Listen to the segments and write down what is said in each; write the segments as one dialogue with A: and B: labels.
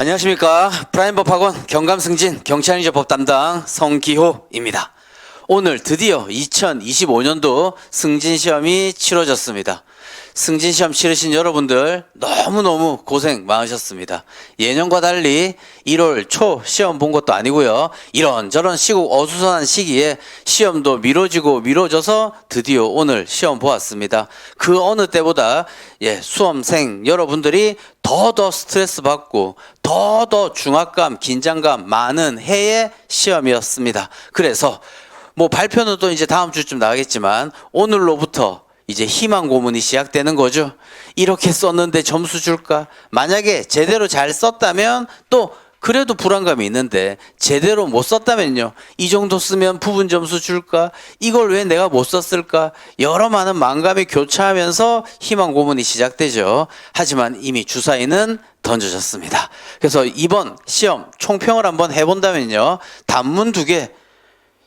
A: 안녕하십니까. 프라임법학원 경감승진 경찰인재법 담당 성기호입니다. 오늘 드디어 2025년도 승진시험이 치러졌습니다. 승진시험 치르신 여러분들 너무너무 고생 많으셨습니다. 예년과 달리 1월 초 시험 본 것도 아니고요. 이런저런 시국 어수선한 시기에 시험도 미뤄져서 드디어 오늘 시험 보았습니다. 그 어느 때보다 수험생 여러분들이 더 스트레스 받고 더 중압감, 긴장감 많은 해의 시험이었습니다. 그래서 발표는 또 이제 다음 주쯤 나가겠지만 오늘로부터 이제 희망 고문이 시작되는 거죠. 이렇게 썼는데 점수 줄까? 만약에 제대로 잘 썼다면 또 그래도 불안감이 있는데 제대로 못 썼다면요. 이 정도 쓰면 부분 점수 줄까? 이걸 왜 내가 못 썼을까? 여러 많은 만감이 교차하면서 희망 고문이 시작되죠. 하지만 이미 주사위는 던져졌습니다. 그래서 이번 시험 총평을 한번 해본다면요. 단문 2개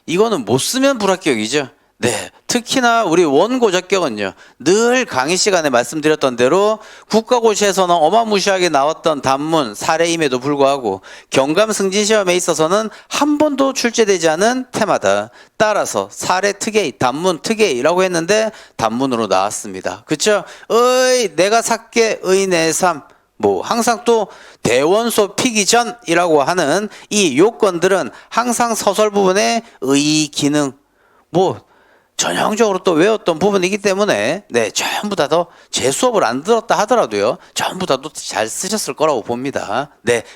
A: 이거는 못 쓰면 불합격이죠. 네, 특히나 우리 원고 적격은요. 늘 강의 시간에 말씀드렸던 대로 국가고시에서는 어마무시하게 나왔던 단문 사례임에도 불구하고 경감승진시험에 있어서는 한 번도 출제되지 않은 테마다. 따라서 사례 특A, 단문 특A라고 했는데 단문으로 나왔습니다. 그쵸? 내가 삭게 의내삼. 항상 또 대원소 피기 전이라고 하는 이 요건들은 항상 서술 부분에 의, 기능, 전형적으로 또 외웠던 부분이기 때문에 전부 다 제 수업을 안 들었다 하더라도요 전부 다 또 잘 쓰셨을 거라고 봅니다.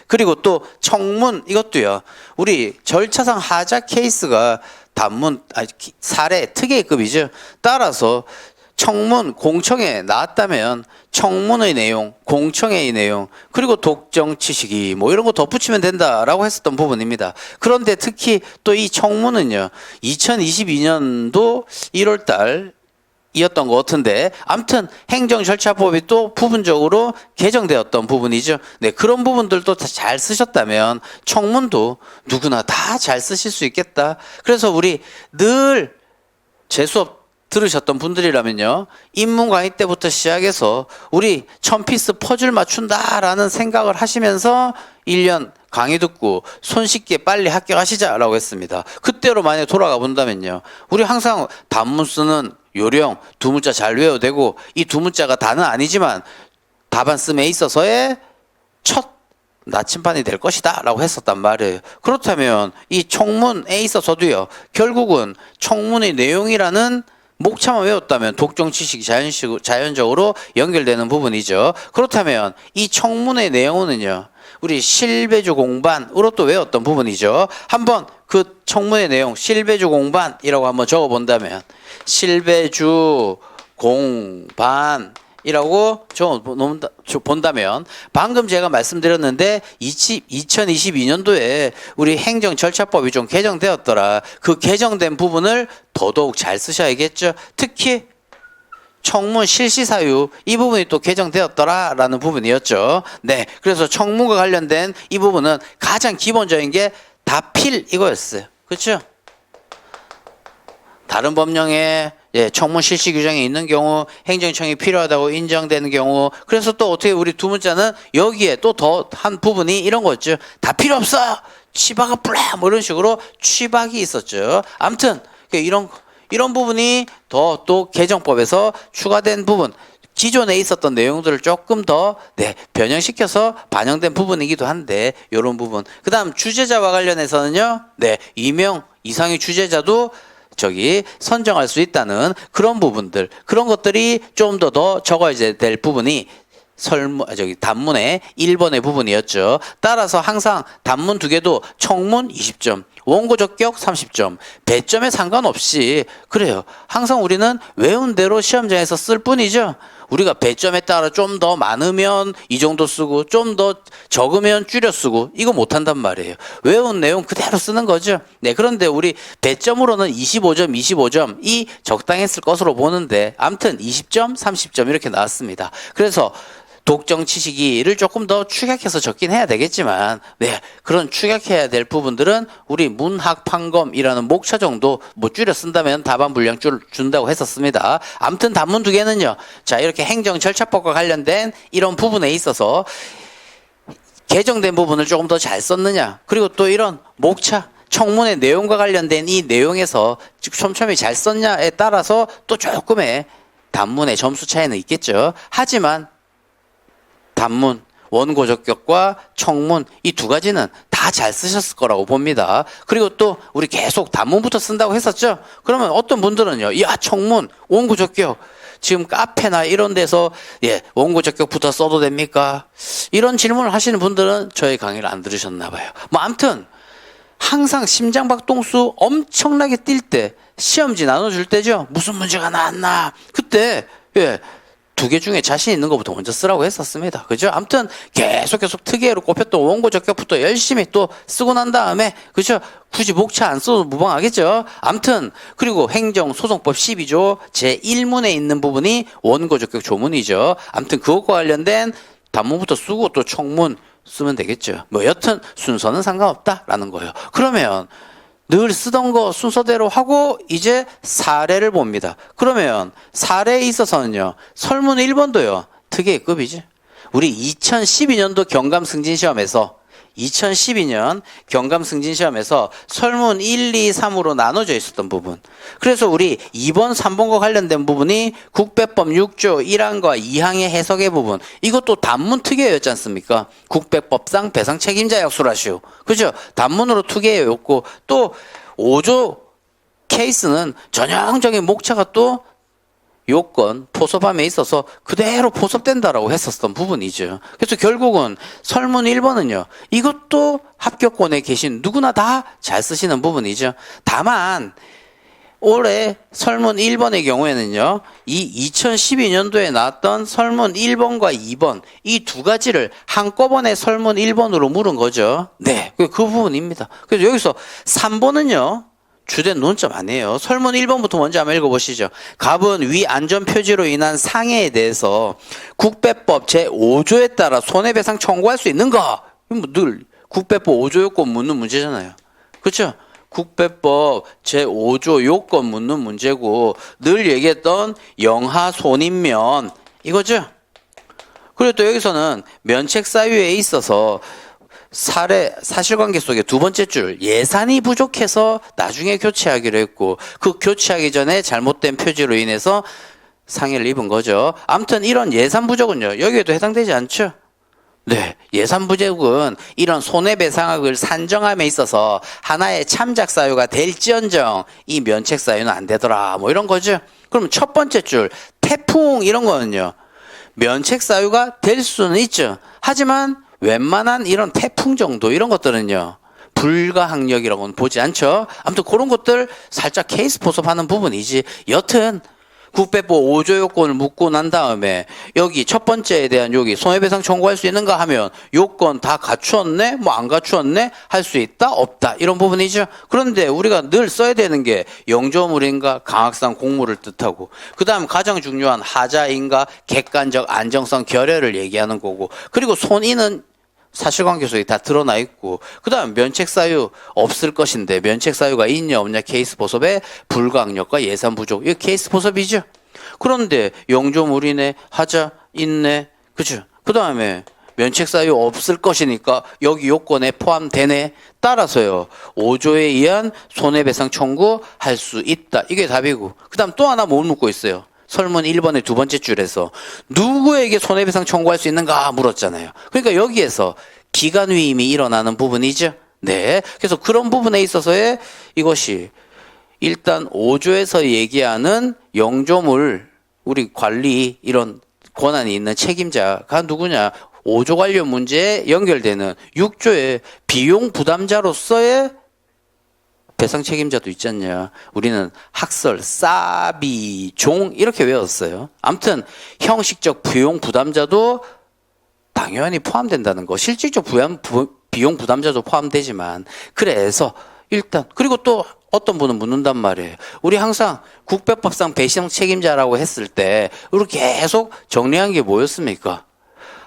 A: 그리고 또 청문 이것도요 우리 절차상 하자 케이스가 단문 사례 특혜급이죠. 따라서 청문 공청회 나왔다면 청문의 내용, 공청회의 내용, 그리고 독정치시기 이런 거 덧붙이면 된다라고 했었던 부분입니다. 그런데 특히 또 이 청문은요 2022년도 1월 달이었던 것 같은데 아무튼 행정절차법이 또 부분적으로 개정되었던 부분이죠. 그런 부분들도 다 잘 쓰셨다면 청문도 누구나 다 잘 쓰실 수 있겠다. 그래서 우리 늘 제 수업 들으셨던 분들이라면요. 입문 강의 때부터 시작해서 우리 1000피스 퍼즐 맞춘다라는 생각을 하시면서 1년 강의 듣고 손쉽게 빨리 합격하시자라고 했습니다. 그때로 만약에 돌아가 본다면요. 우리 항상 단문 쓰는 요령, 두 문자 잘 외워야 되고 이 두 문자가 다는 아니지만 답안 씀에 있어서의 첫 나침반이 될 것이다 라고 했었단 말이에요. 그렇다면 이 청문에 있어서도요. 결국은 청문의 내용이라는 목차만 외웠다면 독정 지식이 자연적으로 연결되는 부분이죠. 그렇다면 이 청문의 내용은요. 우리 실배주 공반으로 또 외웠던 부분이죠. 한번 그 청문의 내용 실배주 공반이라고 한번 적어본다면 실배주 공반 이라고 본다면 방금 제가 말씀드렸는데 2022년도에 우리 행정절차법이 좀 개정되었더라. 그 개정된 부분을 더더욱 잘 쓰셔야겠죠. 특히 청문 실시사유 이 부분이 또 개정되었더라 라는 부분이었죠. 그래서 청문과 관련된 이 부분은 가장 기본적인 게 다필 이거였어요. 그렇죠? 다른 법령에 청문 실시 규정이 있는 경우 행정청이 필요하다고 인정되는 경우 그래서 또 어떻게 우리 두 문자는 여기에 또 더 한 부분이 이런 거였죠. 다 필요 없어 취박아 불라 이런 식으로 취박이 있었죠. 아무튼 이런 부분이 더 또 개정법에서 추가된 부분 기존에 있었던 내용들을 조금 더 변형시켜서 반영된 부분이기도 한데 이런 부분 그 다음 주제자와 관련해서는요 2명 이상의 주제자도 선정할 수 있다는 그런 부분들, 그런 것들이 좀 더 적어야 될 부분이 단문의 1번의 부분이었죠. 따라서 항상 단문 2개도 청문 20점, 원고 적격 30점, 배점에 상관없이 그래요. 항상 우리는 외운 대로 시험장에서 쓸 뿐이죠. 우리가 배점에 따라 좀 더 많으면 이 정도 쓰고 좀 더 적으면 줄여 쓰고 이거 못한단 말이에요. 외운 내용 그대로 쓰는 거죠. 그런데 우리 배점으로는 25점이 적당했을 것으로 보는데 아무튼 20점, 30점 이렇게 나왔습니다. 그래서 독정치시기를 조금 더 축약해서 적긴 해야 되겠지만 그런 축약해야 될 부분들은 우리 문학판검이라는 목차 정도 못 줄여 쓴다면 답안 분량 준다고 했었습니다. 아무튼 단문 2개는요. 자 이렇게 행정절차법과 관련된 이런 부분에 있어서 개정된 부분을 조금 더 잘 썼느냐. 그리고 또 이런 목차, 청문회 내용과 관련된 이 내용에서 촘촘히 잘 썼냐에 따라서 또 조금의 단문의 점수 차이는 있겠죠. 하지만 단문, 원고 적격과 청문 이 두 가지는 다 잘 쓰셨을 거라고 봅니다. 그리고 또 우리 계속 단문부터 쓴다고 했었죠. 그러면 어떤 분들은요, 야 청문, 원고 적격 지금 카페나 이런 데서 원고 적격부터 써도 됩니까? 이런 질문을 하시는 분들은 저희 강의를 안 들으셨나 봐요. 뭐 아무튼 항상 심장박동수 엄청나게 뛸 때 시험지 나눠줄 때죠. 무슨 문제가 나왔나 그때 두 개 중에 자신 있는 것부터 먼저 쓰라고 했었습니다. 그죠? 아무튼 계속 특이해로 꼽혔던 원고 적격부터 열심히 또 쓰고 난 다음에 그죠? 굳이 목차 안 써도 무방하겠죠? 아무튼 그리고 행정소송법 12조 제1문에 있는 부분이 원고 적격 조문이죠. 아무튼 그것과 관련된 단문부터 쓰고 또 청문 쓰면 되겠죠. 뭐 여튼 순서는 상관없다라는 거예요. 그러면 늘 쓰던 거 순서대로 하고 이제 사례를 봅니다. 그러면 사례에 있어서는요. 설문 1번도요. 특예급이지. 우리 2012년도 경감승진시험에서 2012년 경감승진시험에서 설문 1, 2, 3으로 나눠져 있었던 부분. 그래서 우리 2번, 3번과 관련된 부분이 국배법 6조 1항과 2항의 해석의 부분. 이것도 단문 특예였지 않습니까? 국배법상 배상 책임자 약수라시오. 그죠? 단문으로 특예였고 또 5조 케이스는 전형적인 목차가 또 요건 포섭함에 있어서 그대로 포섭된다라고 했었던 부분이죠. 그래서 결국은 설문 1번은요. 이것도 합격권에 계신 누구나 다 잘 쓰시는 부분이죠. 다만 올해 설문 1번의 경우에는요. 이 2012년도에 나왔던 설문 1번과 2번 이 두 가지를 한꺼번에 설문 1번으로 물은 거죠. 네, 그 부분입니다. 그래서 여기서 3번은요. 주된 논점 아니에요. 설문 1번부터 먼저 한번 읽어보시죠. 갑은 위 안전표지로 인한 상해에 대해서 국배법 제5조에 따라 손해배상 청구할 수 있는가? 늘 국배법 5조 요건 묻는 문제잖아요. 그렇죠? 국배법 제5조 요건 묻는 문제고 늘 얘기했던 영하손인면 이거죠? 그리고 또 여기서는 면책사유에 있어서 사실관계 속에 두 번째 줄 예산이 부족해서 나중에 교체하기로 했고 그 교체하기 전에 잘못된 표지로 인해서 상해를 입은 거죠. 아무튼 이런 예산 부족은요. 여기에도 해당되지 않죠. 네, 예산 부족은 이런 손해배상액을 산정함에 있어서 하나의 참작 사유가 될지언정 이 면책 사유는 안 되더라. 뭐 이런 거죠. 그럼 첫 번째 줄 태풍 이런 거는요. 면책 사유가 될 수는 있죠. 하지만 웬만한 이런 태풍 정도 이런 것들은요. 불가항력이라고는 보지 않죠. 아무튼 그런 것들 살짝 케이스 포섭하는 부분이지. 여튼 국배법 5조 요건을 묻고 난 다음에 여기 첫 번째에 대한 여기 손해배상 청구할 수 있는가 하면 요건 다 갖추었네? 뭐 안 갖추었네? 할 수 있다? 없다? 이런 부분이죠. 그런데 우리가 늘 써야 되는 게 영조물인가 강학상 공무를 뜻하고 그 다음 가장 중요한 하자인가 객관적 안정성 결여를 얘기하는 거고 그리고 손인은 사실관계 속에 다 드러나 있고 그 다음 면책사유 없을 것인데 면책사유가 있냐 없냐 케이스 포섭의 불가항력과 예산 부족 이거 케이스 포섭이죠. 그런데 영조물이네 하자 있네 그죠. 그 다음에 면책사유 없을 것이니까 여기 요건에 포함되네. 따라서요 5조에 의한 손해배상 청구할 수 있다. 이게 답이고 그 다음 또 하나 못 묻고 있어요. 설문 1번의 두 번째 줄에서 누구에게 손해배상 청구할 수 있는가 물었잖아요. 그러니까 여기에서 기간위임이 일어나는 부분이죠. 네. 그래서 그런 부분에 있어서의 이것이 일단 5조에서 얘기하는 영조물 우리 관리 이런 권한이 있는 책임자가 누구냐. 5조 관련 문제에 연결되는 6조의 비용 부담자로서의 배상 책임자도 있지 않냐. 우리는 학설, 싸비, 종 이렇게 외웠어요. 아무튼 형식적 비용 부담자도 당연히 포함된다는 거. 실질적 비용 부담자도 포함되지만 그래서 일단 그리고 또 어떤 분은 묻는단 말이에요. 우리 항상 국배법상 배상 책임자라고 했을 때 우리 계속 정리한 게 뭐였습니까?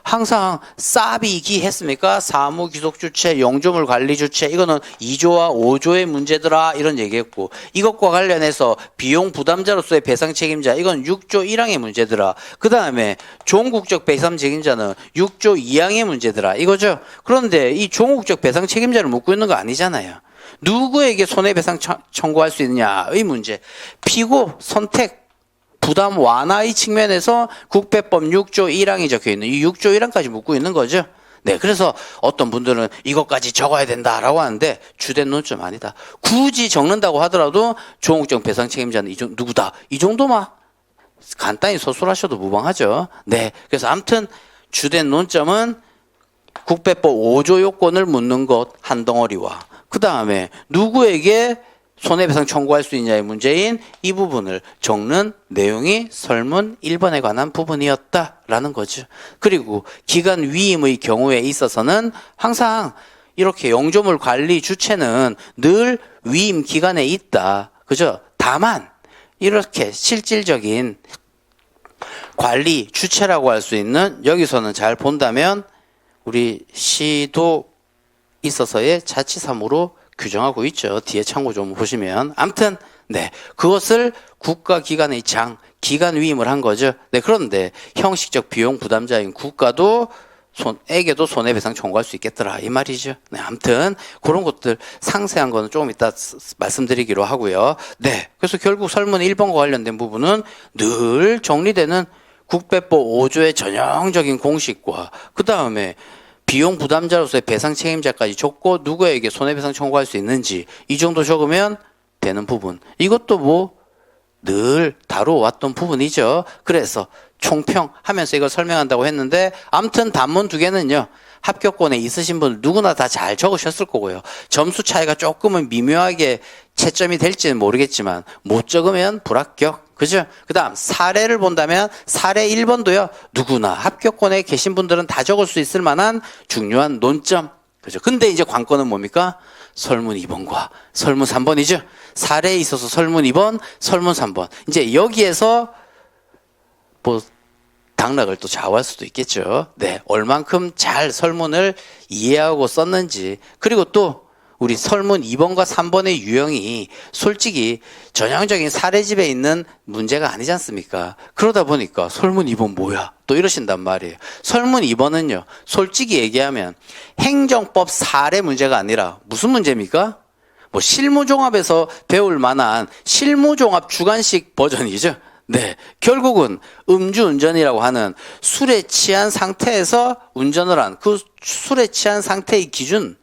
A: 항상 싸비기 했습니까? 사무귀속주체, 영조물 관리주체 이거는 2조와 5조의 문제더라 이런 얘기했고 이것과 관련해서 비용 부담자로서의 배상 책임자 이건 6조 1항의 문제더라. 그 다음에 종국적 배상 책임자는 6조 2항의 문제더라 이거죠. 그런데 이 종국적 배상 책임자를 묻고 있는 거 아니잖아요. 누구에게 손해배상 청구할 수 있느냐의 문제. 피고 선택 부담 완화의 측면에서 국배법 6조 1항이 적혀있는 이 6조 1항까지 묻고 있는 거죠. 네, 그래서 어떤 분들은 이것까지 적어야 된다라고 하는데 주된 논점 아니다. 굳이 적는다고 하더라도 종국적 배상 책임자는 누구다. 이 정도만 간단히 서술하셔도 무방하죠. 네, 그래서 아무튼 주된 논점은 국배법 5조 요건을 묻는 것 한 덩어리와 그 다음에 누구에게 손해배상 청구할 수 있냐의 문제인 이 부분을 적는 내용이 설문 1번에 관한 부분이었다라는 거죠. 그리고 기간 위임의 경우에 있어서는 항상 이렇게 영조물 관리 주체는 늘 위임 기간에 있다. 그죠? 다만 이렇게 실질적인 관리 주체라고 할 수 있는 여기서는 잘 본다면 우리 시도 있어서의 자치사무로 규정하고 있죠. 뒤에 참고 좀 보시면. 아무튼 네, 그것을 국가기관의 기관 위임을 한 거죠. 네, 그런데 형식적 비용 부담자인 국가도 에게도 손해배상 청구할 수 있겠더라 이 말이죠. 네, 아무튼 그런 것들 상세한 거는 조금 이따 말씀드리기로 하고요. 네, 그래서 결국 설문 1번과 관련된 부분은 늘 정리되는 국배법 5조의 전형적인 공식과 그 다음에 비용 부담자로서의 배상 책임자까지 적고 누구에게 손해배상 청구할 수 있는지 이 정도 적으면 되는 부분. 이것도 뭐 늘 다뤄왔던 부분이죠. 그래서 총평하면서 이걸 설명한다고 했는데 아무튼 단문 두 개는요. 합격권에 있으신 분 누구나 다 잘 적으셨을 거고요. 점수 차이가 조금은 미묘하게 채점이 될지는 모르겠지만 못 적으면 불합격. 그죠? 그 다음 사례를 본다면 사례 1번도요. 누구나 합격권에 계신 분들은 다 적을 수 있을 만한 중요한 논점. 그죠? 근데 이제 관건은 뭡니까? 설문 2번과 설문 3번이죠. 사례에 있어서 설문 2번, 설문 3번. 이제 여기에서 뭐 당락을 또 좌우할 수도 있겠죠. 네, 얼만큼 잘 설문을 이해하고 썼는지. 그리고 또 우리 설문 2번과 3번의 유형이 솔직히 전형적인 사례집에 있는 문제가 아니지 않습니까? 그러다 보니까 설문 2번 뭐야? 또 이러신단 말이에요. 설문 2번은요. 솔직히 얘기하면 행정법 사례 문제가 아니라 무슨 문제입니까? 뭐 실무종합에서 배울 만한 실무종합 주관식 버전이죠. 네, 결국은 음주운전이라고 하는 술에 취한 상태에서 운전을 한 그 술에 취한 상태의 기준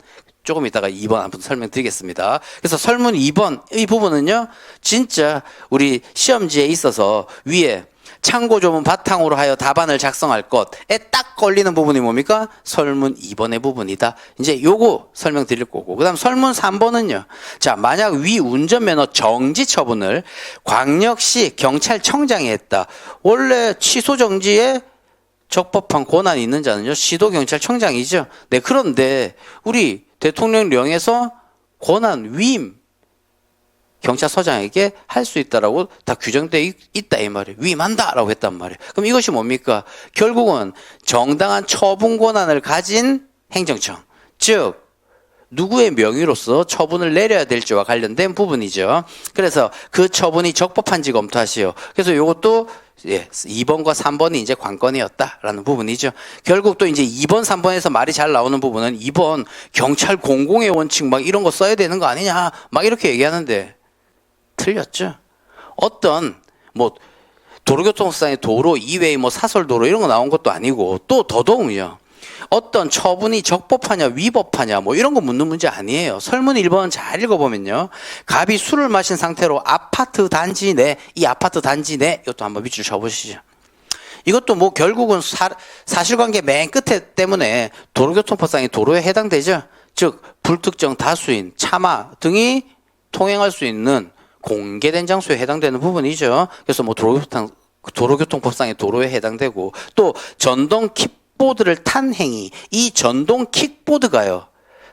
A: 조금 이따가 2번 한번 설명드리겠습니다. 그래서 설문 2번 이 부분은요. 진짜 우리 시험지에 있어서 위에 참고조문 바탕으로 하여 답안을 작성할 것에 딱 걸리는 부분이 뭡니까? 설문 2번의 부분이다. 이제 요거 설명드릴 거고. 그 다음 설문 3번은요. 자, 만약 위 운전면허 정지 처분을 광역시 경찰청장이 했다. 원래 취소 정지에 적법한 권한이 있는 자는요. 시도경찰청장이죠. 네, 그런데 우리 대통령령에서 권한 위임 경찰서장에게 할 수 있다라고 다 규정되어 있다 이 말이에요. 위임한다라고 했단 말이에요. 그럼 이것이 뭡니까? 결국은 정당한 처분 권한을 가진 행정청, 즉 누구의 명의로서 처분을 내려야 될지와 관련된 부분이죠. 그래서 그 처분이 적법한지 검토하시오. 그래서 이것도 2번과 3번이 이제 관건이었다라는 부분이죠. 결국 또 이제 2번, 3번에서 말이 잘 나오는 부분은 2번 경찰 공공의 원칙 막 이런 거 써야 되는 거 아니냐 막 이렇게 얘기하는데 틀렸죠. 어떤 뭐 도로교통법상의 도로 이외의 뭐 사설도로 이런 거 나온 것도 아니고 또 더더욱요. 어떤 처분이 적법하냐 위법하냐 뭐 이런 거 묻는 문제 아니에요. 설문 1번 잘 읽어보면요. 갑이 술을 마신 상태로 아파트 단지 내, 이 아파트 단지 내 이것도 한번 밑줄 쳐보시죠. 이것도 뭐 결국은 사실관계 맨 끝에 때문에 도로교통법상의 도로에 해당되죠. 즉 불특정 다수인 차마 등이 통행할 수 있는 공개된 장소에 해당되는 부분이죠. 그래서 뭐 도로교통법상의 도로에 해당되고 또 전동 킥보드를 탄 행위, 이 전동 킥보드가요.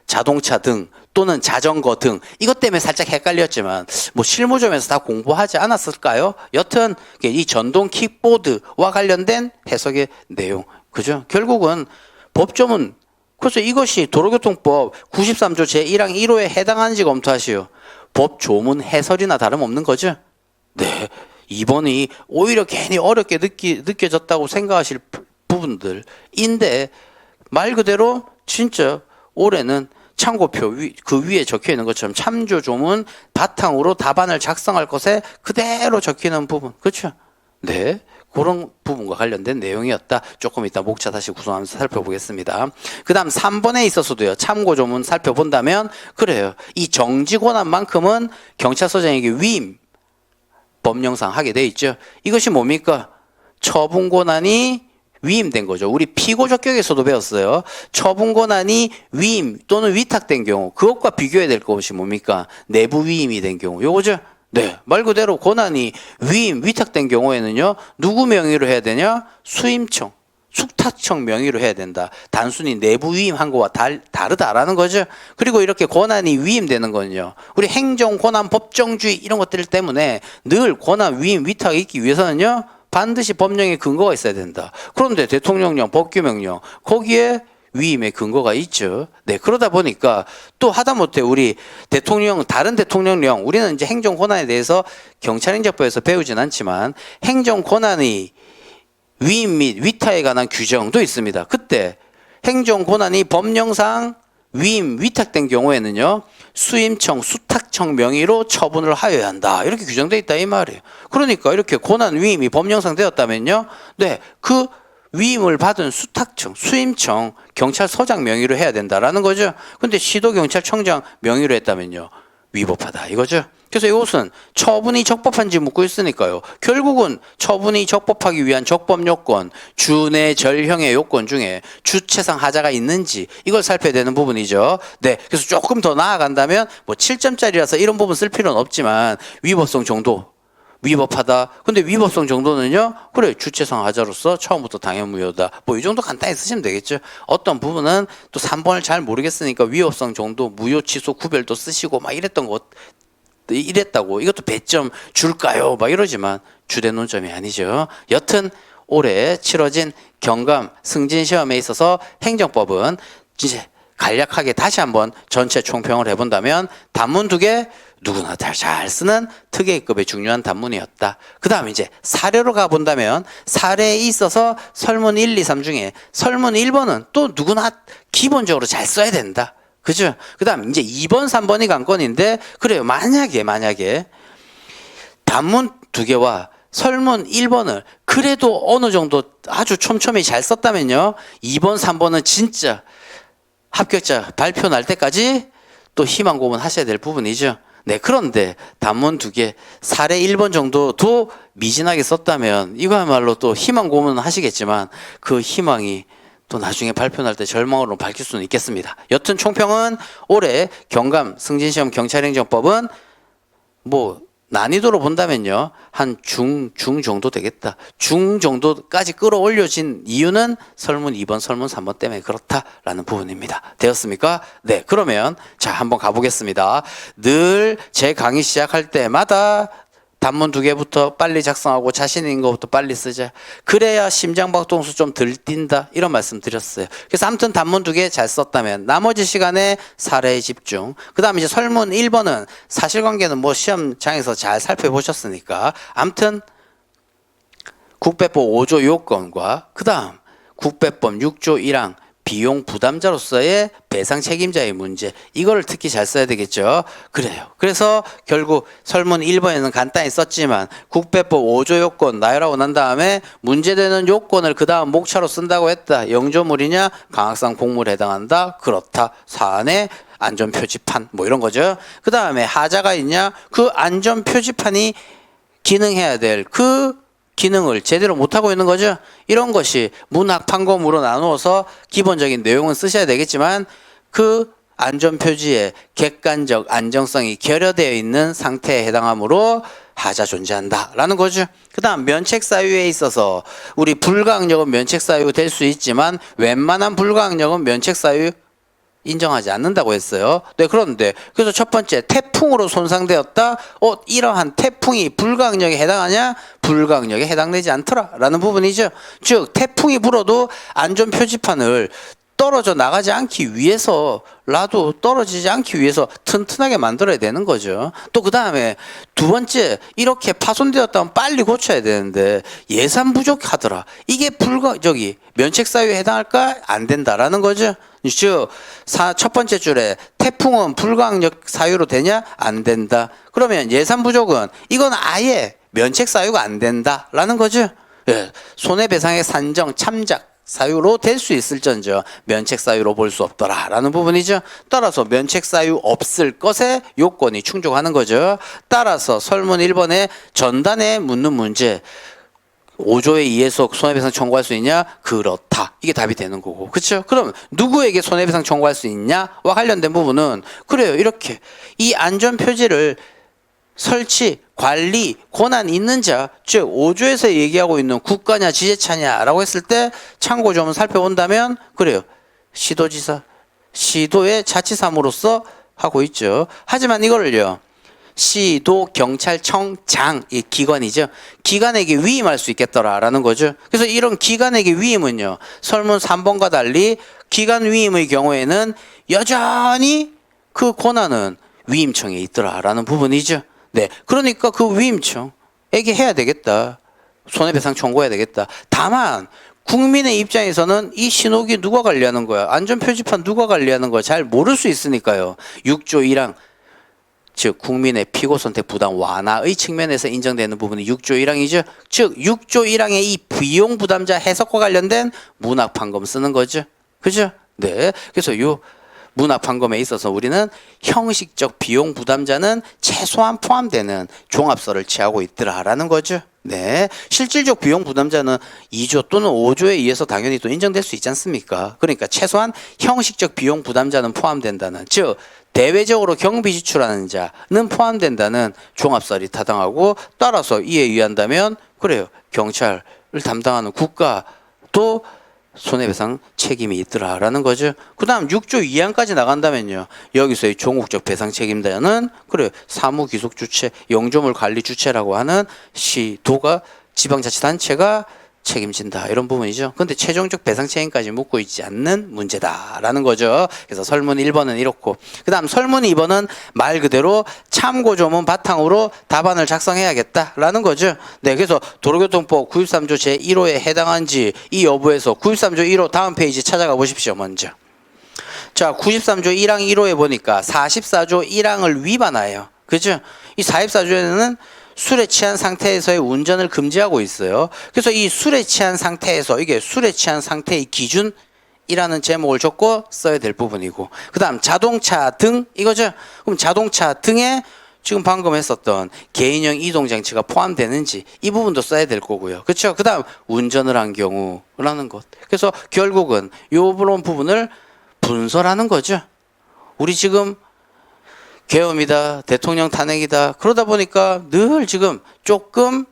A: 자동차 등 또는 자전거 등 이것 때문에 살짝 헷갈렸지만 뭐 실무점에서 다 공부하지 않았을까요? 여튼 이 전동 킥보드와 관련된 해석의 내용 그죠? 결국은 법조문, 그래서 이것이 도로교통법 93조 제1항 1호에 해당하는지 검토하시오. 법조문 해설이나 다름없는 거죠? 네. 이번이 오히려 괜히 어렵게 느껴졌다고 생각하실 부분들인데 말 그대로 진짜 올해는 참고표 그 위에 적혀 있는 것처럼 참조 조문 바탕으로 답안을 작성할 것에 그대로 적혀 있는 부분. 그렇죠? 네. 그런 부분과 관련된 내용이었다. 조금 이따 목차 다시 구성하면서 살펴보겠습니다. 그 다음 3번에 있어서도요. 참고 조문 살펴본다면 그래요. 이 정지 권한만큼은 경찰서장에게 위임 법령상 하게 돼 있죠. 이것이 뭡니까? 처분 권한이 위임된 거죠. 우리 피고 적격에서도 배웠어요. 처분 권한이 위임 또는 위탁된 경우 그것과 비교해야 될 것이 뭡니까? 내부 위임이 된 경우 요거죠. 네, 말 그대로 권한이 위임 위탁된 경우에는요. 누구 명의로 해야 되냐? 수임청 숙탁청 명의로 해야 된다. 단순히 내부 위임한 거와 다르다라는 거죠. 그리고 이렇게 권한이 위임되는 거는요. 우리 행정, 권한, 법정주의 이런 것들 때문에 늘 권한 위임, 위탁이 있기 위해서는요. 반드시 법령에 근거가 있어야 된다. 그런데 대통령령, 법규명령 거기에 위임의 근거가 있죠. 네, 그러다 보니까 또 하다못해 우리 대통령, 다른 대통령령 우리는 이제 행정 권한에 대해서 경찰행정법에서 배우진 않지만 행정 권한이 위임 및 위탁에 관한 규정도 있습니다. 그때 행정 권한이 법령상 위임, 위탁된 경우에는요. 수임청, 수탁청 명의로 처분을 하여야 한다. 이렇게 규정되어 있다 이 말이에요. 그러니까 이렇게 권한 위임이 법령상 되었다면요. 네, 그 위임을 받은 수탁청, 수임청, 경찰서장 명의로 해야 된다라는 거죠. 근데 시도경찰청장 명의로 했다면요. 위법하다 이거죠. 그래서 이것은 처분이 적법한지 묻고 있으니까요. 결국은 처분이 적법하기 위한 적법 요건, 주내 절형의 요건 중에 주체상 하자가 있는지 이걸 살펴야 되는 부분이죠. 네, 그래서 조금 더 나아간다면 뭐 7점짜리라서 이런 부분 쓸 필요는 없지만 위법성 정도. 위법하다. 근데 위법성 정도는요. 그래 주체상 하자로서 처음부터 당연무효다. 뭐 이 정도 간단히 쓰시면 되겠죠. 어떤 부분은 또 3번을 잘 모르겠으니까 위법성 정도 무효 취소 구별도 쓰시고 막 이랬다고 이것도 배점 줄까요? 막 이러지만 주된 논점이 아니죠. 여튼 올해 치러진 경감 승진 시험에 있어서 행정법은 이제 간략하게 다시 한번 전체 총평을 해본다면 단문 2개 누구나 잘 쓰는 특혜급의 중요한 단문이었다. 그 다음 이제 사례로 가본다면 사례에 있어서 설문 1, 2, 3 중에 설문 1번은 또 누구나 기본적으로 잘 써야 된다. 그죠? 그 다음 이제 2번, 3번이 관건인데 그래요. 만약에 단문 2개와 설문 1번을 그래도 어느 정도 아주 촘촘히 잘 썼다면요. 2번, 3번은 진짜 합격자 발표 날 때까지 또 희망 고문하셔야 될 부분이죠. 네, 그런데 단문 2개, 사례 1번 정도도 미진하게 썼다면 이거야말로 또 희망 고문은 하시겠지만 그 희망이 또 나중에 발표 날 때 절망으로 밝힐 수는 있겠습니다. 여튼 총평은 올해 경감 승진시험 경찰행정법은 뭐 난이도로 본다면요. 한 중 정도 되겠다. 중 정도까지 끌어올려진 이유는 설문 2번, 설문 3번 때문에 그렇다라는 부분입니다. 되었습니까? 네, 그러면 자 한번 가보겠습니다. 늘 제 강의 시작할 때마다 단문 2개부터 빨리 작성하고 자신 있는 것부터 빨리 쓰자. 그래야 심장박동수 좀 덜 뛴다. 이런 말씀 드렸어요. 그래서 아무튼 단문 2개 잘 썼다면 나머지 시간에 사례에 집중. 그 다음에 이제 설문 1번은 사실관계는 뭐 시험장에서 잘 살펴보셨으니까 아무튼 국배법 5조 요건과 그 다음 국배법 6조 1항 비용 부담자로서의 배상 책임자의 문제 이거를 특히 잘 써야 되겠죠. 그래요. 그래서 결국 설문 1번에는 간단히 썼지만 국배법 5조 요건 나열하고 난 다음에 문제되는 요건을 그 다음 목차로 쓴다고 했다. 영조물이냐 강학상 공물에 해당한다. 그렇다. 사안의 안전표지판 뭐 이런 거죠. 그 다음에 하자가 있냐 그 안전표지판이 기능해야 될 그 기능을 제대로 못하고 있는 거죠. 이런 것이 문학 판검으로 나누어서 기본적인 내용은 쓰셔야 되겠지만 그 안전표지의 객관적 안정성이 결여되어 있는 상태에 해당하므로 하자 존재한다라는 거죠. 그 다음 면책사유에 있어서 우리 불가항력은 면책사유 될 수 있지만 웬만한 불가항력은 면책사유 인정하지 않는다고 했어요. 네, 그런데 그래서 첫 번째 태풍으로 손상되었다. 이러한 태풍이 불가항력에 해당하냐? 불가항력에 해당되지 않더라라는 부분이죠. 즉 태풍이 불어도 안전 표지판을 떨어져 나가지 않기 위해서라도 떨어지지 않기 위해서 튼튼하게 만들어야 되는 거죠. 또 그 다음에 두 번째 이렇게 파손되었다면 빨리 고쳐야 되는데 예산 부족하더라. 이게 면책 사유에 해당할까? 안 된다라는 거죠. 즉 첫 번째 줄에 태풍은 불가항력 사유로 되냐? 안 된다. 그러면 예산 부족은 이건 아예 면책 사유가 안 된다라는 거죠. 예, 손해배상의 산정 참작 사유로 될 수 있을전저 면책 사유로 볼 수 없더라라는 부분이죠. 따라서 면책 사유 없을 것에 요건이 충족하는 거죠. 따라서 설문 1번에 전단에 묻는 문제 5조에 의해서 손해배상 청구할 수 있냐? 그렇다. 이게 답이 되는 거고. 그렇죠? 그럼 누구에게 손해배상 청구할 수 있냐와 관련된 부분은 그래요. 이렇게 이 안전표지를 설치, 관리, 권한 있는 자, 즉 5조에서 얘기하고 있는 국가냐 지자체냐라고 했을 때 참고점을 살펴본다면 그래요. 시도지사, 시도의 자치사무로서 하고 있죠. 하지만 이거를요. 시도 경찰청장 이 기관이죠. 기관에게 위임할 수 있겠더라라는 거죠. 그래서 이런 기관에게 위임은요. 설문 3번과 달리 기관 위임의 경우에는 여전히 그 권한은 위임청에 있더라라는 부분이죠. 네, 그러니까 그 위임청에게 해야 되겠다. 손해배상 청구해야 되겠다. 다만 국민의 입장에서는 이 신호기 누가 관리하는 거야? 안전표지판 누가 관리하는 거야? 잘 모를 수 있으니까요. 6조 1항 즉 국민의 피고 선택 부담 완화의 측면에서 인정되는 부분이 6조 1항이죠. 즉 6조 1항의 이 비용 부담자 해석과 관련된 문학 판검 쓰는 거죠. 그죠? 네. 그래서 요 문학 판검에 있어서 우리는 형식적 비용 부담자는 최소한 포함되는 종합서를 취하고 있더라라는 거죠. 네. 실질적 비용 부담자는 2조 또는 5조에 의해서 당연히 또 인정될 수 있지 않습니까? 그러니까 최소한 형식적 비용 부담자는 포함된다는, 즉 대외적으로 경비 지출하는 자는 포함된다는 종합설이 타당하고, 따라서 이에 의한다면 그래요. 경찰을 담당하는 국가도 손해배상 책임이 있더라라는 거죠. 그 다음 6조 2항까지 나간다면요. 여기서의 종국적 배상 책임자는 그래 사무기속주체, 영조물 관리 주체라고 하는 시도가 지방자치단체가 책임진다 이런 부분이죠. 근데 최종적 배상 책임까지 묻고 있지 않는 문제다라는 거죠. 그래서 설문 1번은 이렇고, 그 다음 설문 2번은 말 그대로 참고조문 바탕으로 답안을 작성해야겠다라는 거죠. 네, 그래서 도로교통법 93조 제1호에 해당한지 이 여부에서 93조 1호 다음 페이지 찾아가 보십시오. 먼저 자 93조 1항 1호에 보니까 44조 1항을 위반하여, 그죠? 이 44조에는 술에 취한 상태에서의 운전을 금지하고 있어요. 그래서 이 술에 취한 상태에서, 이게 술에 취한 상태의 기준이라는 제목을 적고 써야 될 부분이고, 그 다음 자동차 등 이거죠. 그럼 자동차 등에 지금 방금 했었던 개인형 이동장치가 포함되는지 이 부분도 써야 될 거고요. 그렇죠? 그 다음 운전을 한 경우라는 것. 그래서 결국은 요런 부분을 분설하는 거죠. 우리 지금 계엄이다, 대통령 탄핵이다. 그러다 보니까 늘 지금 조금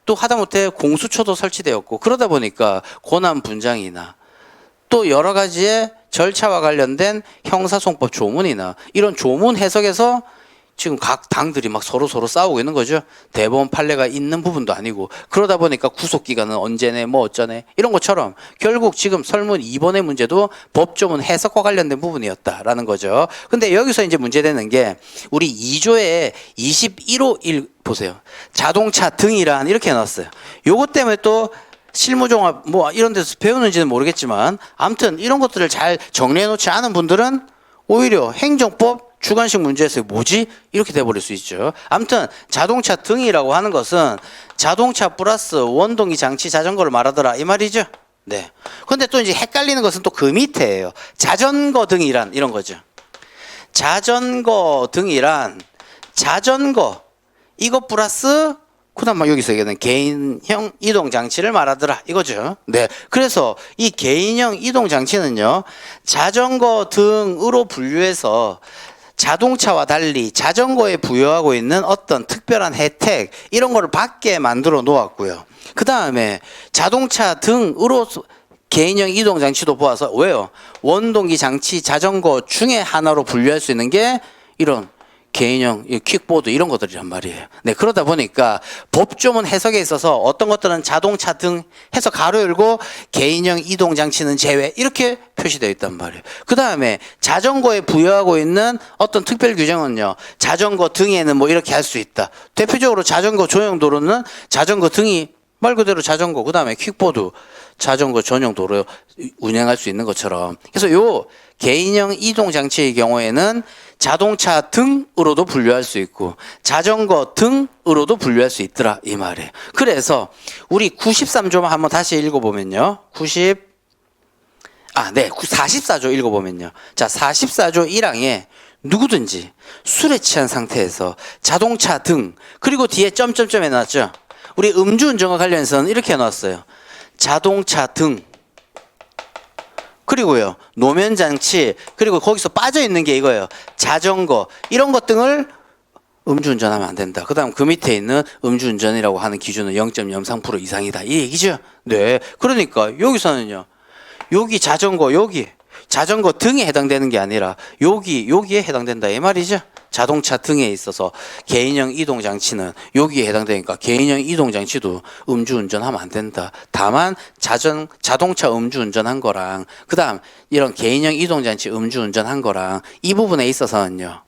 A: 또 하다못해 공수처도 설치되었고, 그러다 보니까 권한 분장이나 또 여러 가지의 절차와 관련된 형사송법 조문이나 이런 조문 해석에서 지금 각 당들이 막 서로 싸우고 있는 거죠. 대법원 판례가 있는 부분도 아니고, 그러다 보니까 구속기간은 언제네 뭐 어쩌네 이런 것처럼 결국 지금 설문 2번의 문제도 법조문 해석과 관련된 부분이었다라는 거죠. 근데 여기서 이제 문제되는 게 우리 2조에 21호 1 보세요. 자동차 등이란 이렇게 해놨어요. 요것 때문에 또 실무종합 뭐 이런 데서 배우는지는 모르겠지만 아무튼 이런 것들을 잘 정리해 놓지 않은 분들은 오히려 행정법 주관식 문제에서 뭐지? 이렇게 돼버릴 수 있죠. 아무튼 자동차 등이라고 하는 것은 자동차 플러스 원동기 장치 자전거를 말하더라 이 말이죠. 네. 근데 또 이제 헷갈리는 것은 또 그 밑에예요. 자전거 등이란 이런 거죠. 자전거 등이란 자전거 이거 플러스 그다음 막 여기서 얘기하는 개인형 이동 장치를 말하더라 이거죠. 네. 그래서 이 개인형 이동 장치는요, 자전거 등으로 분류해서 자동차와 달리 자전거에 부여하고 있는 어떤 특별한 혜택 이런 거를 받게 만들어 놓았고요. 그 다음에 자동차 등으로 개인형 이동 장치도 보아서 왜요? 원동기 장치 자전거 중에 하나로 분류할 수 있는 게 이런 개인형 킥보드 이런 것들이란 말이에요. 네, 그러다 보니까 법조문 해석에 있어서 어떤 것들은 자동차 등 해서 가로 열고 개인형 이동 장치는 제외 이렇게 표시되어 있단 말이에요. 그 다음에 자전거에 부여하고 있는 어떤 특별 규정은요, 자전거 등에는 뭐 이렇게 할 수 있다. 대표적으로 자전거 전용 도로는 자전거 등이 말 그대로 자전거, 그 다음에 킥보드, 자전거 전용 도로 운행할 수 있는 것처럼. 그래서 요 개인형 이동 장치의 경우에는 자동차 등으로도 분류할 수 있고 자전거 등으로도 분류할 수 있더라 이 말이에요. 그래서 우리 93조만 한번 다시 읽어보면요. 44조 읽어보면요. 자, 44조 1항에 누구든지 술에 취한 상태에서 자동차 등, 그리고 뒤에 점점점 해놨죠. 우리 음주운전과 관련해서는 이렇게 해놨어요. 자동차 등, 그리고요 노면장치, 그리고 거기서 빠져있는 게 이거예요. 자전거 이런 것 등을 음주운전하면 안 된다. 그 다음 그 밑에 있는 음주운전이라고 하는 기준은 0.03% 이상이다 이 얘기죠. 네, 그러니까 여기서는요, 여기 자전거, 여기 자전거 등에 해당되는 게 아니라 여기에 해당된다 이 말이죠. 자동차 등에 있어서 개인형 이동장치는 여기에 해당되니까 개인형 이동장치도 음주운전하면 안 된다. 다만 자동차 음주운전한 거랑 그 다음 이런 개인형 이동장치 음주운전한 거랑 이 부분에 있어서는요,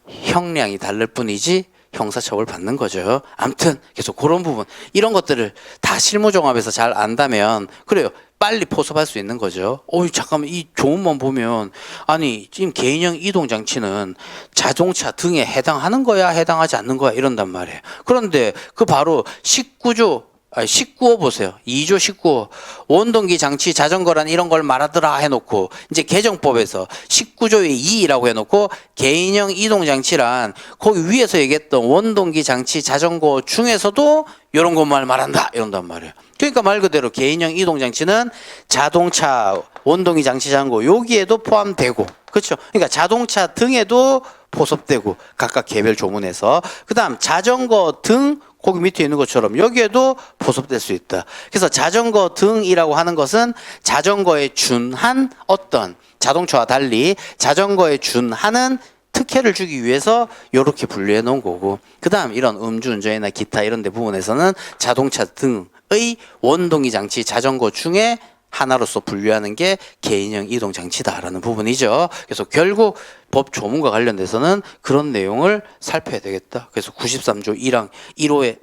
A: 형량이 다를 뿐이지 형사처벌 받는 거죠. 아무튼 계속 그런 부분, 이런 것들을 다 실무종합에서 잘 안다면 그래요, 빨리 포섭할 수 있는 거죠. 잠깐만, 이 조문만 보면 아니 지금 개인형 이동장치는 자동차 등에 해당하는 거야 해당하지 않는 거야 이런단 말이에요. 그런데 그 바로 19호 보세요. 2조 19호 원동기 장치 자전거란 이런 걸 말하더라 해놓고 이제 개정법에서 19조의 2라고 해놓고 개인형 이동장치란 거기 위에서 얘기했던 원동기 장치 자전거 중에서도 이런 것만 말한다 이런단 말이에요. 그러니까 말 그대로 개인형 이동장치는 자동차 원동기 장치 자전거 여기에도 포함되고, 그렇죠? 그러니까 자동차 등에도 포섭되고 각각 개별 조문에서, 그 다음 자전거 등 거기 밑에 있는 것처럼 여기에도 포섭될 수 있다. 그래서 자전거 등이라고 하는 것은 자전거에 준한 어떤 자동차와 달리 자전거에 준하는 특혜를 주기 위해서 이렇게 분류해 놓은 거고, 그 다음 이런 음주운전이나 기타 이런 데 부분에서는 자동차 등의 원동기 장치 자전거 중에 하나로서 분류하는 게 개인형 이동 장치다라는 부분이죠. 그래서 결국 법 조문과 관련돼서는 그런 내용을 살펴야 되겠다. 그래서 93조 1항 1호에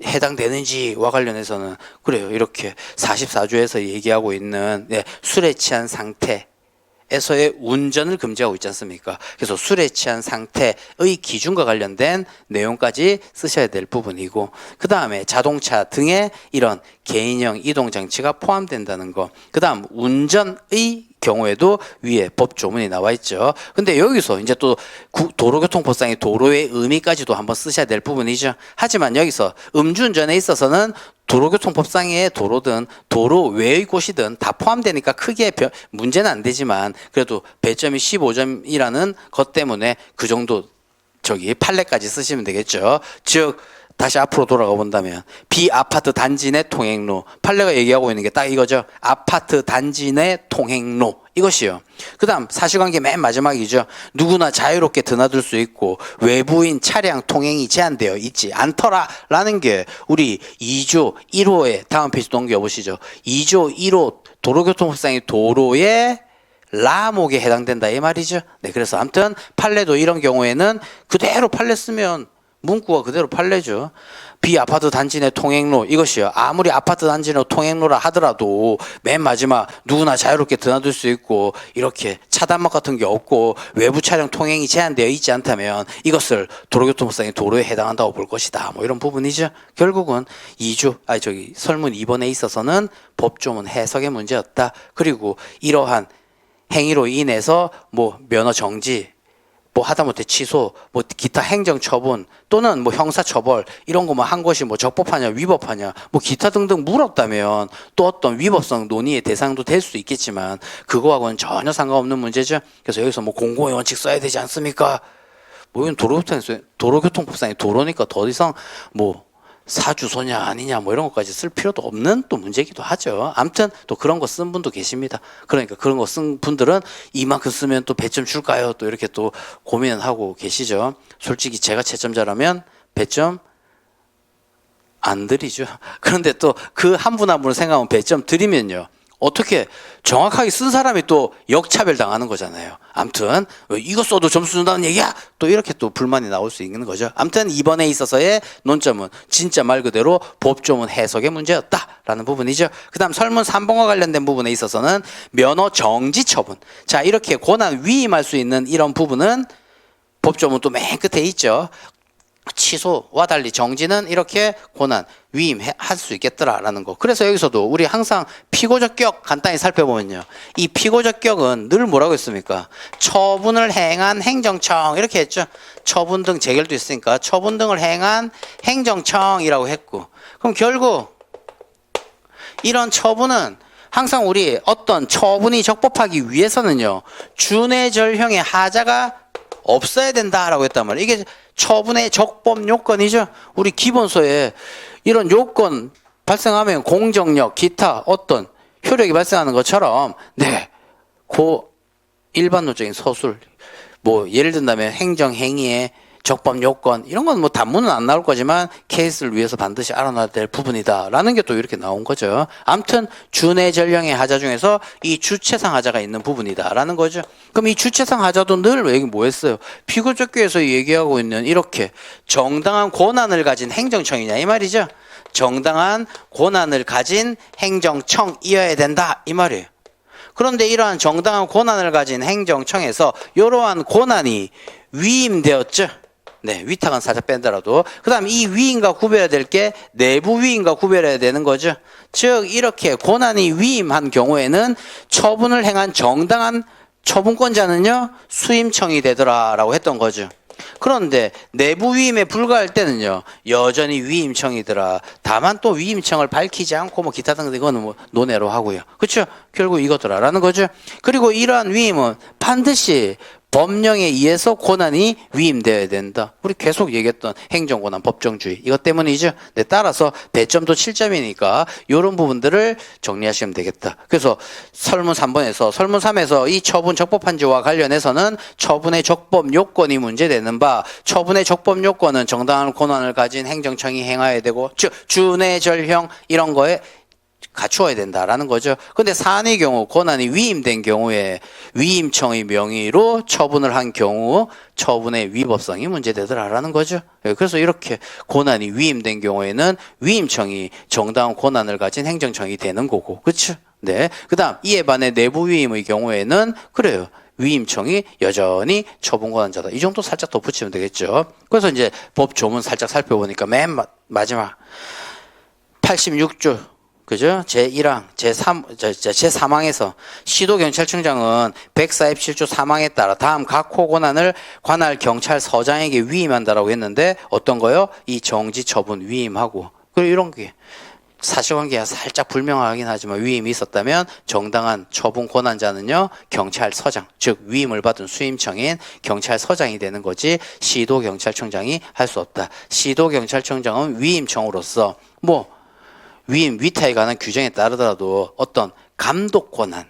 A: 해당되는지와 관련해서는 그래요, 이렇게 44조에서 얘기하고 있는 술에 취한 상태에서의 운전을 금지하고 있지 않습니까? 그래서 술에 취한 상태의 기준과 관련된 내용까지 쓰셔야 될 부분이고, 그 다음에 자동차 등에 이런 개인형 이동장치가 포함된다는 거, 그 다음 운전의 경우에도 위에 법 조문이 나와 있죠. 근데 여기서 이제 또 도로교통법상의 도로의 의미까지도 한번 쓰셔야 될 부분이죠. 하지만 여기서 음주운전에 있어서는 도로교통법상의 도로든 도로 외의 곳이든 다 포함되니까 크게 문제는 안 되지만 그래도 배점이 15점이라는 것 때문에 그 정도 판례까지 쓰시면 되겠죠. 즉 다시 앞으로 돌아가 본다면 비아파트 단지 내 통행로, 판례가 얘기하고 있는 게 딱 이거죠. 아파트 단지 내 통행로 이것이요. 그 다음 사실관계 맨 마지막이죠. 누구나 자유롭게 드나들 수 있고 외부인 차량 통행이 제한되어 있지 않더라 라는 게 우리 2조 1호에 다음 페이지 넘겨보시죠. 2조 1호 도로교통법상의 도로에 라목에 해당된다 이 말이죠. 네, 그래서 아무튼 판례도 이런 경우에는 그대로 판례 쓰면 문구가 그대로 판례죠. 비아파트 단지 내 통행로 이것이요. 아무리 아파트 단지 내 통행로라 하더라도 맨 마지막 누구나 자유롭게 드나들 수 있고 이렇게 차단막 같은 게 없고 외부 차량 통행이 제한되어 있지 않다면 이것을 도로교통법상의 도로에 해당한다고 볼 것이다. 뭐 이런 부분이죠. 결국은 설문 2번에 있어서는 법조문 해석의 문제였다. 그리고 이러한 행위로 인해서 면허 정지, 하다못해 취소, 기타 행정처분 또는 형사처벌 이런 거만 한 것이 적법하냐 위법하냐 기타 등등 물었다면 또 어떤 위법성 논의의 대상도 될 수 있겠지만 그거하고는 전혀 상관없는 문제죠. 그래서 여기서 공공의 원칙 써야 되지 않습니까? 이건 도로교통법상의 도로니까 더 이상 사주소냐 아니냐 뭐 이런 것까지 쓸 필요도 없는 또 문제이기도 하죠. 아무튼 또 그런 거 쓴 분도 계십니다. 그러니까 그런 거 쓴 분들은 이만큼 쓰면 또 배점 줄까요? 또 이렇게 또 고민을 하고 계시죠. 솔직히 제가 채점자라면 배점 안 드리죠. 그런데 또 그 한 분 한 분을 생각하면 배점 드리면요. 어떻게 정확하게 쓴 사람이 또 역차별 당하는 거잖아요. 아무튼 이거 써도 점수 준다는 얘기야? 또 이렇게 또 불만이 나올 수 있는 거죠. 아무튼 이번에 있어서의 논점은 진짜 말 그대로 법조문 해석의 문제였다라는 부분이죠. 그 다음 설문 3번과 관련된 부분에 있어서는 면허 정지 처분. 자, 이렇게 권한 위임할 수 있는 이런 부분은 법조문 또 맨 끝에 있죠. 취소와 달리 정지는 이렇게 권한 위임할 수 있겠더라라는 거. 그래서 여기서도 우리 항상 피고적격 간단히 살펴보면요. 이 피고적격은 늘 뭐라고 했습니까? 처분을 행한 행정청 이렇게 했죠. 처분 등 재결도 있으니까 처분 등을 행한 행정청이라고 했고, 그럼 결국 이런 처분은 항상 우리 어떤 처분이 적법하기 위해서는요. 준해절형의 하자가 없어야 된다라고 했단 말이에요. 이게 처분의 적법 요건이죠. 우리 기본서에 이런 요건 발생하면 공정력, 기타 어떤 효력이 발생하는 것처럼 고 일반론적인 서술 뭐 예를 든다면 행정행위의 적법 요건 이런 건 뭐 단문은 안 나올 거지만 케이스를 위해서 반드시 알아놔야 될 부분이다라는 게 또 이렇게 나온 거죠. 아무튼 준해전령의 하자 중에서 이 주체상 하자가 있는 부분이다라는 거죠. 그럼 이 주체상 하자도 늘 얘기 뭐 했어요? 피고적교에서 얘기하고 있는 이렇게 정당한 권한을 가진 행정청이냐 이 말이죠. 정당한 권한을 가진 행정청이어야 된다 이 말이에요. 그런데 이러한 정당한 권한을 가진 행정청에서 이러한 권한이 위임되었죠. 네, 위탁은 살짝 뺀더라도. 그 다음 이 위임과 구별해야 될 게 내부 위임과 구별해야 되는 거죠. 즉 이렇게 권한이 위임한 경우에는 처분을 행한 정당한 처분권자는요 수임청이 되더라라고 했던 거죠. 그런데 내부 위임에 불과할 때는요 여전히 위임청이더라. 다만 또 위임청을 밝히지 않고 뭐 기타 등등 이거는 뭐 논외로 하고요. 그렇죠? 결국 이거더라라는 거죠. 그리고 이러한 위임은 반드시 법령에 의해서 권한이 위임되어야 된다. 우리 계속 얘기했던 행정권한 법정주의 이것 때문이죠. 네, 따라서 배점도 7점이니까 이런 부분들을 정리하시면 되겠다. 그래서 설문 3번에서 설문 3에서 이 처분 적법한지와 관련해서는 처분의 적법 요건이 문제되는 바 처분의 적법 요건은 정당한 권한을 가진 행정청이 행하여야 되고 즉 준해절형 이런 거에 갖추어야 된다라는 거죠. 근데 사안의 경우 권한이 위임된 경우에 위임청의 명의로 처분을 한 경우 처분의 위법성이 문제되더라라는 거죠. 그래서 이렇게 권한이 위임된 경우에는 위임청이 정당한 권한을 가진 행정청이 되는 거고, 그렇죠? 네. 그다음 이에 반해 내부 위임의 경우에는 그래요. 위임청이 여전히 처분 권한자다. 이 정도 살짝 덧붙이면 되겠죠. 그래서 이제 법 조문 살짝 살펴보니까 맨 마지막 86조 그죠? 제1항, 제3항에서 시도경찰청장은 147조 3항에 따라 다음 각 호 권한을 관할 경찰서장에게 위임한다라고 했는데 어떤 거요? 이 정지 처분 위임하고 그리고 이런 게 사실관계가 살짝 불명하긴 하지만 위임이 있었다면 정당한 처분 권한자는요 경찰서장 즉 위임을 받은 수임청인 경찰서장이 되는 거지 시도경찰청장이 할 수 없다. 시도경찰청장은 위임청으로서 뭐 위임, 위탁에 관한 규정에 따르더라도 어떤 감독 권한,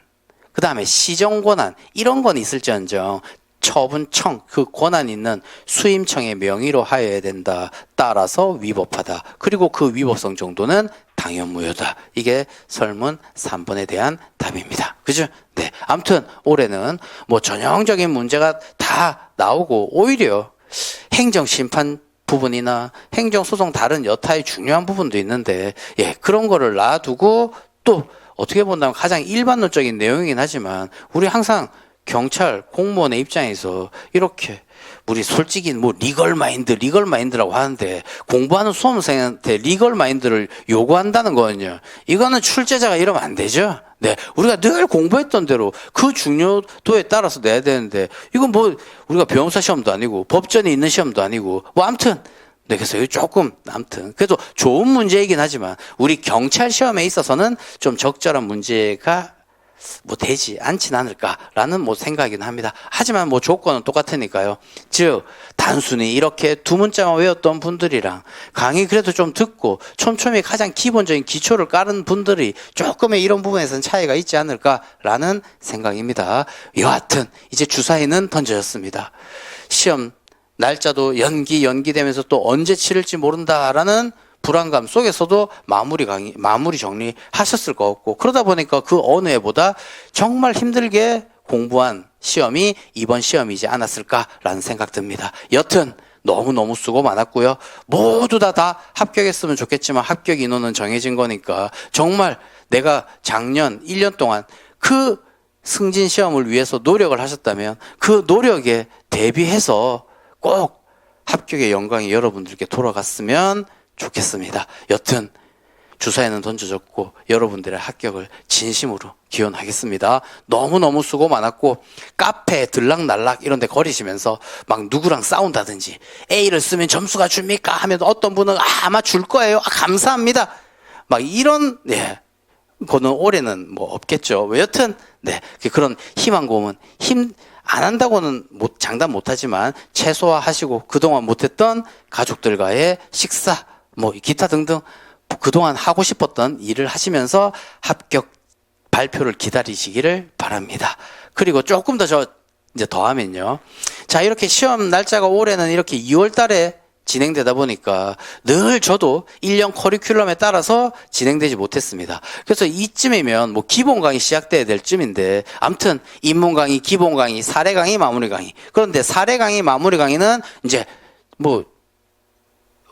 A: 그 다음에 시정 권한 이런 건 있을지언정 처분청 그 권한 있는 수임청의 명의로 하여야 된다. 따라서 위법하다. 그리고 그 위법성 정도는 당연무효다. 이게 설문 3번에 대한 답입니다. 그죠? 네. 아무튼 올해는 뭐 전형적인 문제가 다 나오고 오히려 행정심판 부분이나 행정소송 다른 여타의 중요한 부분도 있는데 예 그런 거를 놔두고 또 어떻게 본다면 가장 일반론적인 내용이긴 하지만 우리 항상 경찰 공무원의 입장에서 이렇게 우리 솔직히 뭐 리걸 마인드라고 하는데 공부하는 수험생한테 리걸 마인드를 요구한다는 거는요 이거는 출제자가 이러면 안 되죠. 네, 우리가 늘 공부했던 대로 그 중요도에 따라서 내야 되는데 이건 뭐 우리가 변호사 시험도 아니고 법전에 있는 시험도 아니고 뭐 아무튼 네, 그래서 조금 아무튼 그래도 좋은 문제이긴 하지만 우리 경찰 시험에 있어서는 좀 적절한 문제가 뭐 되지 않진 않을까라는 뭐 생각이긴 합니다. 하지만 뭐 조건은 똑같으니까요. 즉 단순히 이렇게 두 문자만 외웠던 분들이랑 강의 그래도 좀 듣고 촘촘히 가장 기본적인 기초를 깔은 분들이 조금의 이런 부분에서는 차이가 있지 않을까라는 생각입니다. 여하튼 이제 주사위는 던져졌습니다. 시험 날짜도 연기되면서 또 언제 치를지 모른다라는 불안감 속에서도 마무리 정리하셨을 것 같고, 그러다 보니까 그 어느 해보다 정말 힘들게 공부한 시험이 이번 시험이지 않았을까라는 생각 듭니다. 여튼 너무너무 수고 많았고요. 모두 다 합격했으면 좋겠지만 합격 인원은 정해진 거니까 정말 내가 작년 1년 동안 그 승진 시험을 위해서 노력을 하셨다면 그 노력에 대비해서 꼭 합격의 영광이 여러분들께 돌아갔으면 좋겠습니다. 여튼 주사위는 던져졌고 여러분들의 합격을 진심으로 기원하겠습니다. 너무너무 수고 많았고, 카페 들락날락 이런 데 거리시면서 막 누구랑 싸운다든지 A를 쓰면 점수가 줍니까 하면 어떤 분은 아마 줄 거예요, 감사합니다, 막 이런 거는 올해는 뭐 없겠죠. 여튼 그런 희망고문 안 한다고는 장담 못하지만 최소화하시고 그동안 못했던 가족들과의 식사 뭐 기타 등등 그동안 하고 싶었던 일을 하시면서 합격 발표를 기다리시기를 바랍니다. 그리고 조금 더 이제 더하면요. 자, 이렇게 시험 날짜가 올해는 이렇게 2월 달에 진행되다 보니까 늘 저도 1년 커리큘럼에 따라서 진행되지 못했습니다. 그래서 이쯤이면 뭐 기본 강의 시작돼야 될 쯤인데, 아무튼 입문 강의, 기본 강의, 사례 강의, 마무리 강의. 그런데 사례 강의, 마무리 강의는 이제 뭐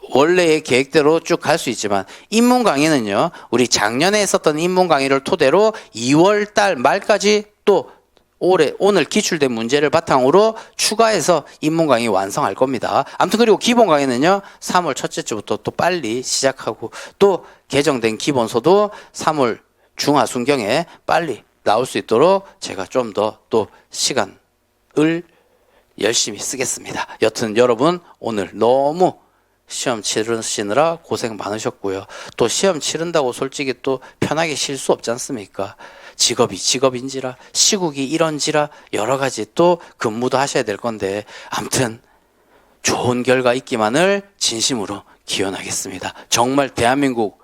A: 원래의 계획대로 쭉 갈 수 있지만, 입문 강의는요, 우리 작년에 했었던 입문 강의를 토대로 2월 달 말까지 또 오늘 기출된 문제를 바탕으로 추가해서 입문 강의 완성할 겁니다. 아무튼 그리고 기본 강의는요, 3월 첫째 주부터 또 빨리 시작하고, 또 개정된 기본서도 3월 중하순경에 빨리 나올 수 있도록 제가 좀 더 또 시간을 열심히 쓰겠습니다. 여튼 여러분 오늘 너무 시험 치르시느라 고생 많으셨고요. 또 시험 치른다고 솔직히 또 편하게 쉴 수 없지 않습니까? 직업이 직업인지라 시국이 이런지라 여러 가지 또 근무도 하셔야 될 건데, 아무튼 좋은 결과 있기만을 진심으로 기원하겠습니다. 정말 대한민국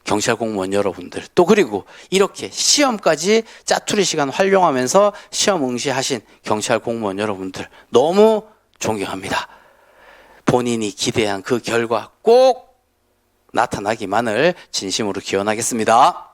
A: 경찰 공무원 여러분들, 또 그리고 이렇게 시험까지 짜투리 시간 활용하면서 시험 응시하신 경찰 공무원 여러분들 너무 존경합니다. 본인이 기대한 그 결과 꼭 나타나기만을 진심으로 기원하겠습니다.